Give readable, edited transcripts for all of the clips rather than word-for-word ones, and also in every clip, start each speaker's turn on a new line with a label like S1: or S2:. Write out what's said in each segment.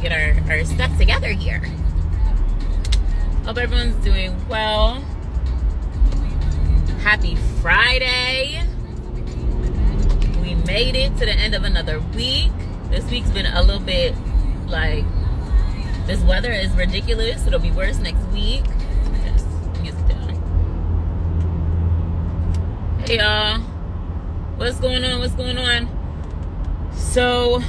S1: get our stuff together here. Hope everyone's doing well. Happy Friday. We made it to the end of another week. This week's been a little bit like, this weather is ridiculous. It'll be worse next week. Just music down. Hey y'all. What's going on? What's going on? So,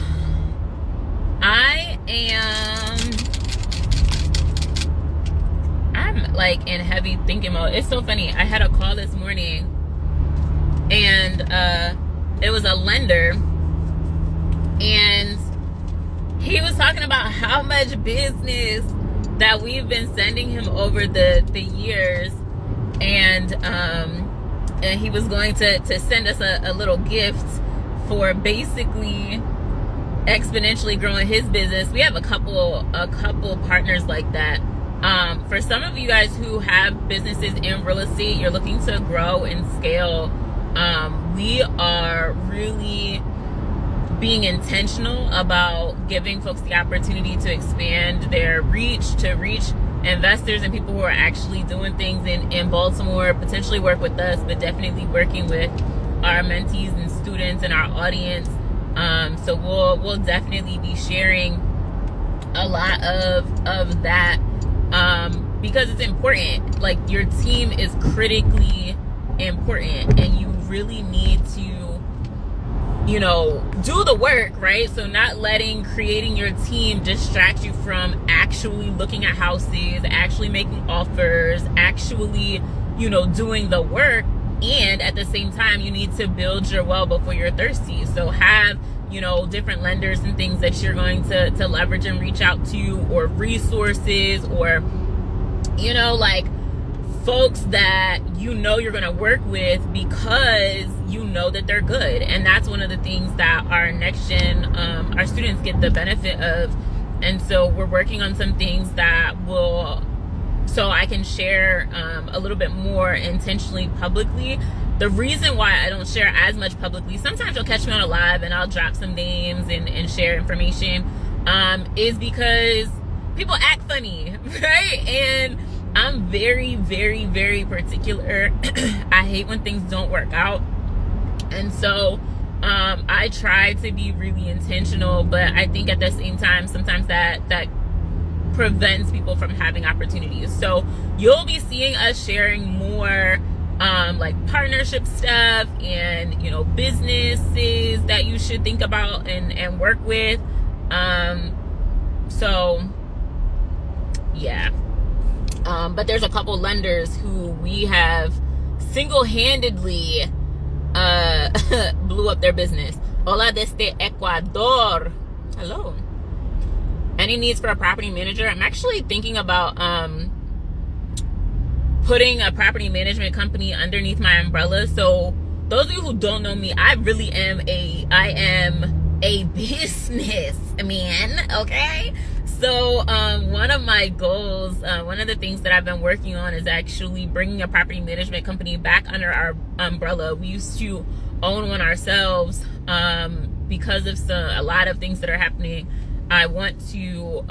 S1: I'm like in heavy thinking mode. It's so funny. I had a call this morning and it was a lender, and he was talking about how much business that we've been sending him over the years, and he was going to send us a little gift for basically exponentially growing his business. We have a couple partners like that. For some of you guys who have businesses in real estate, you're looking to grow and scale. We are really being intentional about giving folks the opportunity to expand their reach, to reach investors and people who are actually doing things in Baltimore, potentially work with us, but definitely working with our mentees and students and our audience. So we'll definitely be sharing a lot of that, because it's important. Like, your team is critically important, and you really need to, do the work, right? So not letting creating your team distract you from actually looking at houses, actually making offers, actually, doing the work. And at the same time, you need to build your well before you're thirsty. So have, different lenders and things that you're going to leverage and reach out to, or resources, or, like folks that you're going to work with because that they're good. And that's one of the things that our next gen, our students get the benefit of. And so we're working on some things that so I can share a little bit more intentionally publicly. The reason why I don't share as much publicly, sometimes you'll catch me on a live and I'll drop some names and share information, is because people act funny, right? And I'm very, very, very particular. I hate when things don't work out. And so I try to be really intentional, but I think at the same time, sometimes that prevents people from having opportunities. So you'll be seeing us sharing more like partnership stuff and businesses that you should think about and work with. So yeah. But there's a couple lenders who we have single-handedly blew up their business. Hola desde Ecuador. Hello. Any needs for a property manager? I'm actually thinking about putting a property management company underneath my umbrella. So those of you who don't know me, I am a businessman, okay? So one of my goals, one of the things that I've been working on is actually bringing a property management company back under our umbrella. We used to own one ourselves. Because of a lot of things that are happening, I want to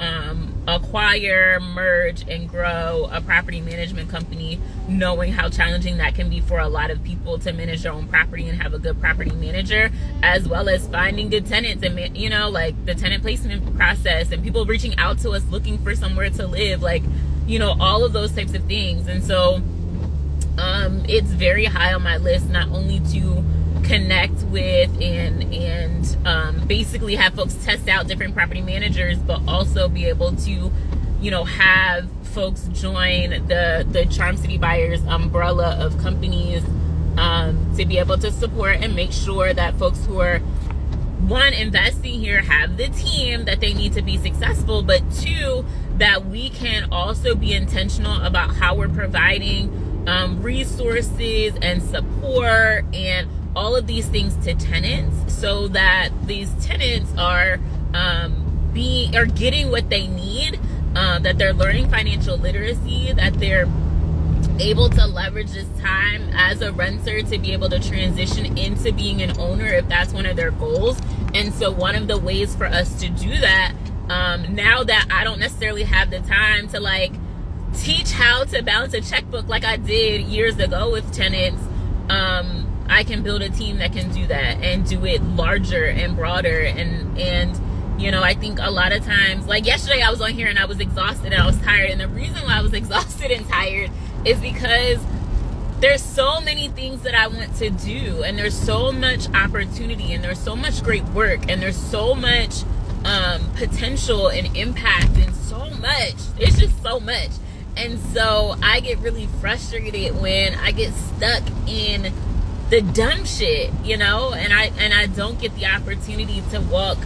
S1: acquire, merge, and grow a property management company, knowing how challenging that can be for a lot of people to manage their own property and have a good property manager, as well as finding good tenants and, like the tenant placement process and people reaching out to us looking for somewhere to live, like, all of those types of things. And so it's very high on my list, not only to connect with and basically have folks test out different property managers, but also be able to have folks join the Charm City Buyers umbrella of companies, to be able to support and make sure that folks who are, one, investing here have the team that they need to be successful, but two, that we can also be intentional about how we're providing resources and support and all of these things to tenants, so that these tenants are getting what they need, that they're learning financial literacy, that they're able to leverage this time as a renter to be able to transition into being an owner if that's one of their goals. And so one of the ways for us to do that now that I don't necessarily have the time to like teach how to balance a checkbook like I did years ago with tenants, I can build a team that can do that and do it larger and broader. And you know, I think a lot of times, like yesterday I was on here and I was exhausted and I was tired, and the reason why I was exhausted and tired is because there's so many things that I want to do, and there's so much opportunity, and there's so much great work, and there's so much potential and impact, and so much. It's just so much. And so I get really frustrated when I get stuck in the dumb shit, you know, and I don't get the opportunity to walk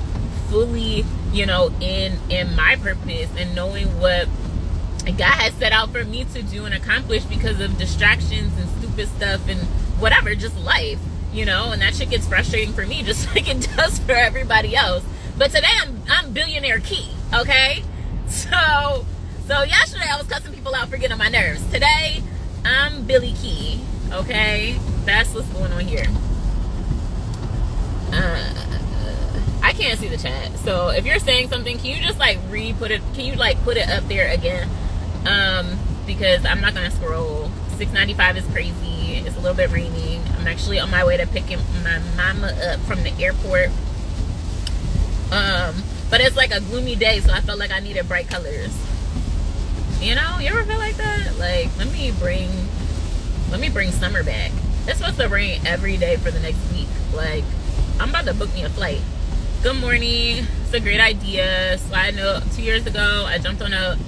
S1: fully, you know, in my purpose and knowing what God has set out for me to do and accomplish because of distractions and stupid stuff and whatever, just life, you know. And that shit gets frustrating for me just like it does for everybody else. But today I'm billionaire Key, okay? So yesterday I was cussing people out for getting on my nerves. Today I'm Billy Key, okay? That's what's going on here. I can't see the chat, so if you're saying something, can you just like put it up there again? Because I'm not gonna scroll. 695 is crazy. It's a little bit raining. I'm actually on my way to picking my mama up from the airport. But it's like a gloomy day, so I felt like I needed bright colors. You know, you ever feel like that? Like, let me bring summer back. It's supposed to rain every day for the next week. Like, I'm about to book me a flight. Good morning. It's a great idea. Side note, 2 years ago, I jumped on a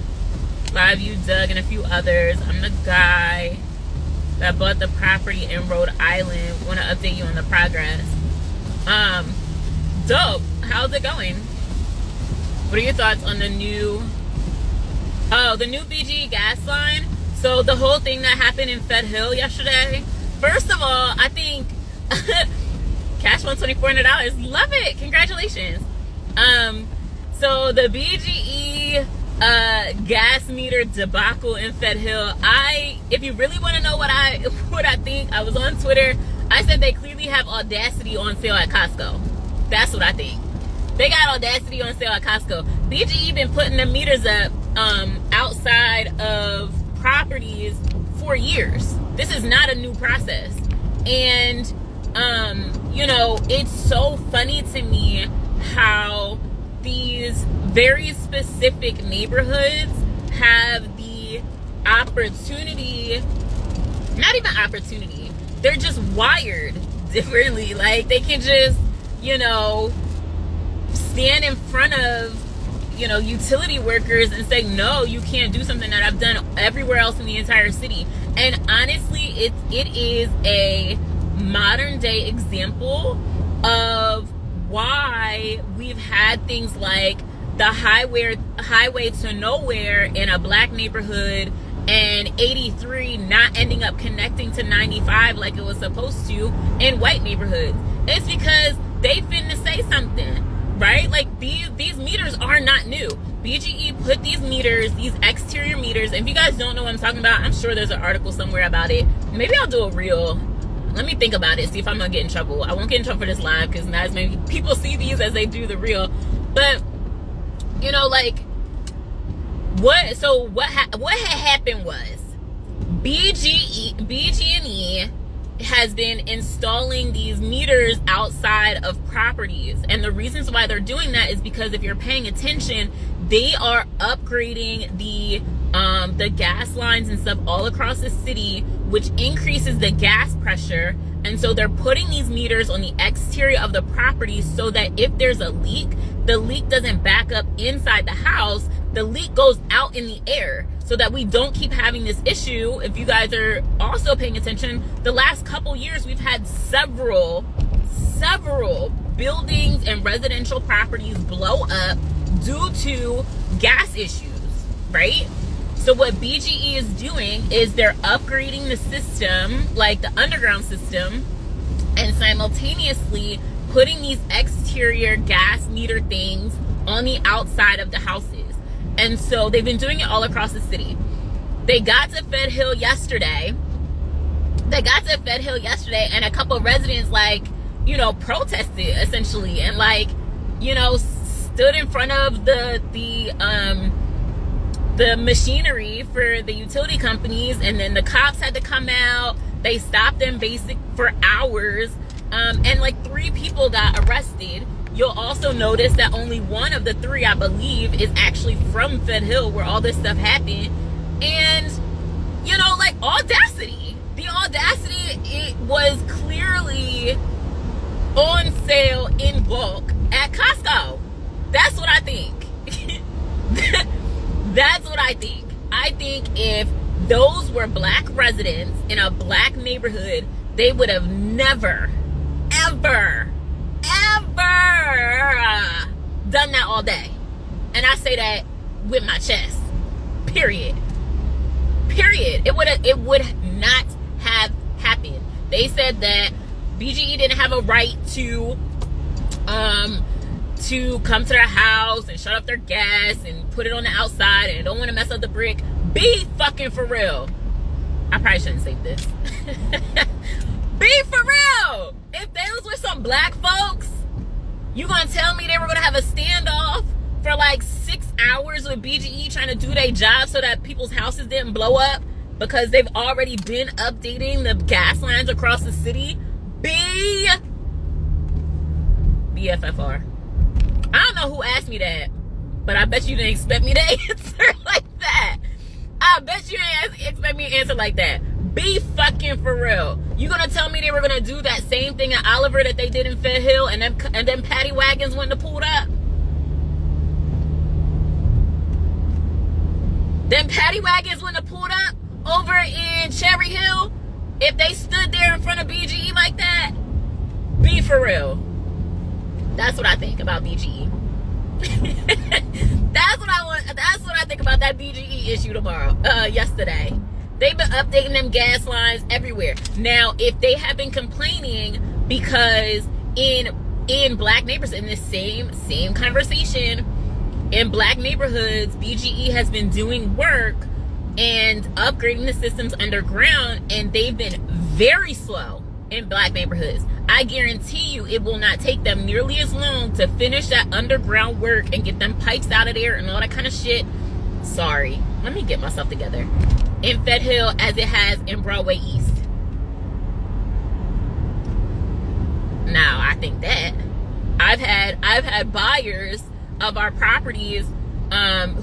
S1: live you, Doug, and a few others. I'm the guy that bought the property in Rhode Island. Want to update you on the progress. Dope. How's it going? What are your thoughts on the new BG gas line? So the whole thing that happened in Fed Hill yesterday. First of all, I think cash won $2,400. Love it. Congratulations. So the BGE gas meter debacle in Fed Hill. If you really want to know what I think, I was on Twitter. I said they clearly have Audacity on sale at Costco. That's what I think. They got Audacity on sale at Costco. BGE been putting the meters up outside of properties for years. This is not a new process. And you know, it's so funny to me how these very specific neighborhoods have the opportunity, not even opportunity, they're just wired differently. Like, they can just, you know, stand in front of, you know, utility workers and say, no, you can't do something that I've done everywhere else in the entire city. And honestly, it is a modern day example of why we've had things like the highway to nowhere in a black neighborhood and 83 not ending up connecting to 95 like it was supposed to in white neighborhoods. It's because they finna say something, right? Like, these meters are not new. BGE put these meters, these exterior meters, and if you guys don't know what I'm talking about, I'm sure there's an article somewhere about it. Maybe I'll do a reel. Let me think about it, see if I'm gonna get in trouble. I won't get in trouble for this live because not as many people see these as they do the reel. But, you know, like, what had happened was BG&E has been installing these meters outside of properties, and the reasons why they're doing that is because if you're paying attention, they are upgrading the gas lines and stuff all across the city, which increases the gas pressure. And so they're putting these meters on the exterior of the property so that if there's a leak, the leak doesn't back up inside the house. The leak goes out in the air so that we don't keep having this issue. If you guys are also paying attention, the last couple years we've had several buildings and residential properties blow up due to gas issues, right? So what BGE is doing is they're upgrading the system, like the underground system, and simultaneously putting these exterior gas meter things on the outside of the houses. And so they've been doing it all across the city. They got to Fed Hill yesterday. And a couple of residents, like, you know, protested essentially and, like, you know, stood in front of the machinery for the utility companies, and then the cops had to come out. They stopped them for hours, and like 3 people got arrested. You'll also notice that only one of the 3, I believe, is actually from Fed Hill, where all this stuff happened. And, you know, like, audacity. The audacity, it was clearly on sale in bulk at Costco. That's what I think. That's what I think. I think if those were black residents in a black neighborhood, they would have never, ever done that all day. And I say that with my chest. Period. It would not have happened. They said that BGE didn't have a right to come to their house and shut up their gas and put it on the outside, and don't want to mess up the brick. Be fucking for real. I probably shouldn't say this. Be for real. If those were some black folks, you gonna tell me they were gonna have a standoff for like 6 hours with BGE trying to do their job so that people's houses didn't blow up because they've already been updating the gas lines across the city? BFFR. I don't know who asked me that, but I bet you didn't expect me to answer like that. I bet you didn't expect me to answer like that. Be fucking for real. You gonna tell me they were gonna do that same thing at Oliver that they did in Fed Hill, and then paddy wagons wouldn't have pulled up? Then paddy wagons wouldn't have pulled up over in Cherry Hill if they stood there in front of BGE like that? Be for real. That's what I think about BGE. That's what I think about that BGE issue yesterday. They've been updating them gas lines everywhere. Now, if they have been complaining because in black neighborhoods, in this same conversation, in black neighborhoods, BGE has been doing work and upgrading the systems underground, and they've been very slow in black neighborhoods. I guarantee you it will not take them nearly as long to finish that underground work and get them pipes out of there and all that kind of shit. Sorry, let me get myself together. In Fed Hill as it has in Broadway East. Now, I think that I've had buyers of our properties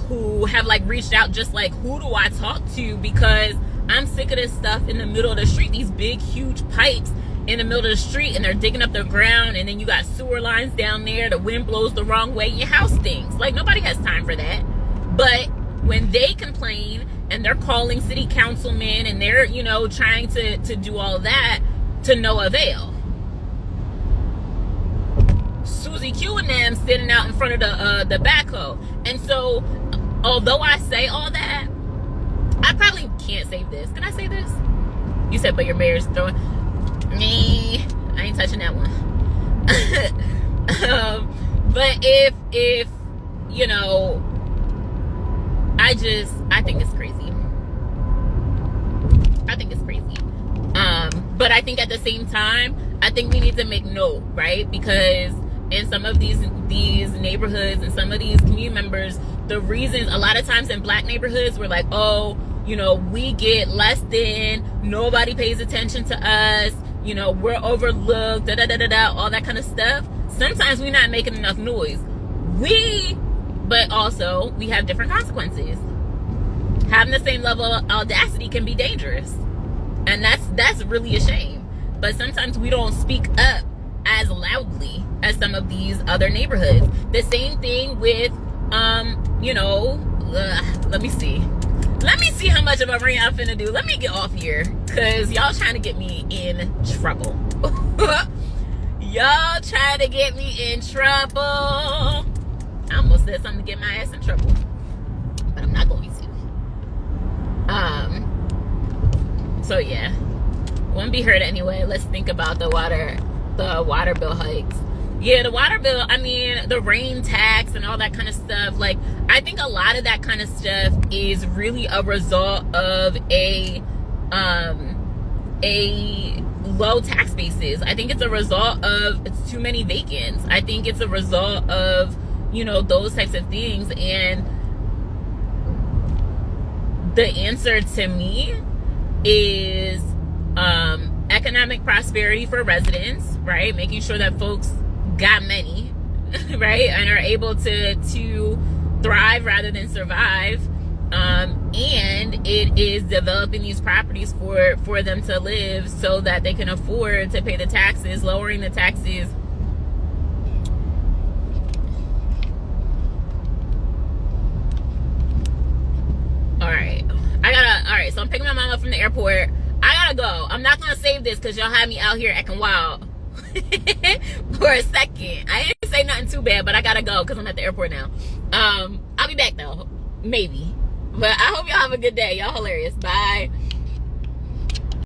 S1: who have like reached out, just like, who do I talk to, because I'm sick of this stuff in the middle of the street, these big huge pipes in the middle of the street, and they're digging up the ground, and then you got sewer lines down there, the wind blows the wrong way, your house stinks. Like, nobody has time for that. But when they complain and they're calling city councilmen and they're, you know, trying to do all that to no avail. Susie Q and them sitting out in front of the backhoe. And so, although I say all that, I probably can't save this. Can I say this? You said, but your mayor's throwing. Me, I ain't touching that one. But if you know, I think it's crazy. I think it's crazy. But I think at the same time, I think we need to make note, right? Because in some of these neighborhoods and some of these community members, the reasons, a lot of times in black neighborhoods, we're like, oh, you know, we get less than, nobody pays attention to us, you know, we're overlooked, all that kind of stuff. Sometimes we're not making enough noise. But also, we have different consequences. Having the same level of audacity can be dangerous. And that's really a shame. But sometimes we don't speak up as loudly as some of these other neighborhoods. The same thing with, you know, let me see how much of a rant I'm finna do. Let me get off here, because y'all trying to get me in trouble. Y'all trying to get me in trouble. I almost said something to get my ass in trouble, but I'm not going to. So yeah, won't be heard anyway. Let's think about the water bill hikes. Yeah, the water bill, I mean, the rain tax and all that kind of stuff. Like, I think a lot of that kind of stuff is really a result of a low tax basis. I think it's a result of too many vacants. I think it's a result of, you know, those types of things. And the answer to me is economic prosperity for residents, right? Making sure that folks got money, right, and are able to thrive rather than survive. And it is developing these properties for them to live so that they can afford to pay the taxes, lowering the taxes. All right, so I'm picking my mom up from the airport. I gotta go. I'm not gonna save this because y'all have me out here acting wild for a second. I didn't say nothing too bad, but I gotta go because I'm at the airport now. I'll be back though, maybe. But I hope y'all have a good day. Y'all hilarious. Bye.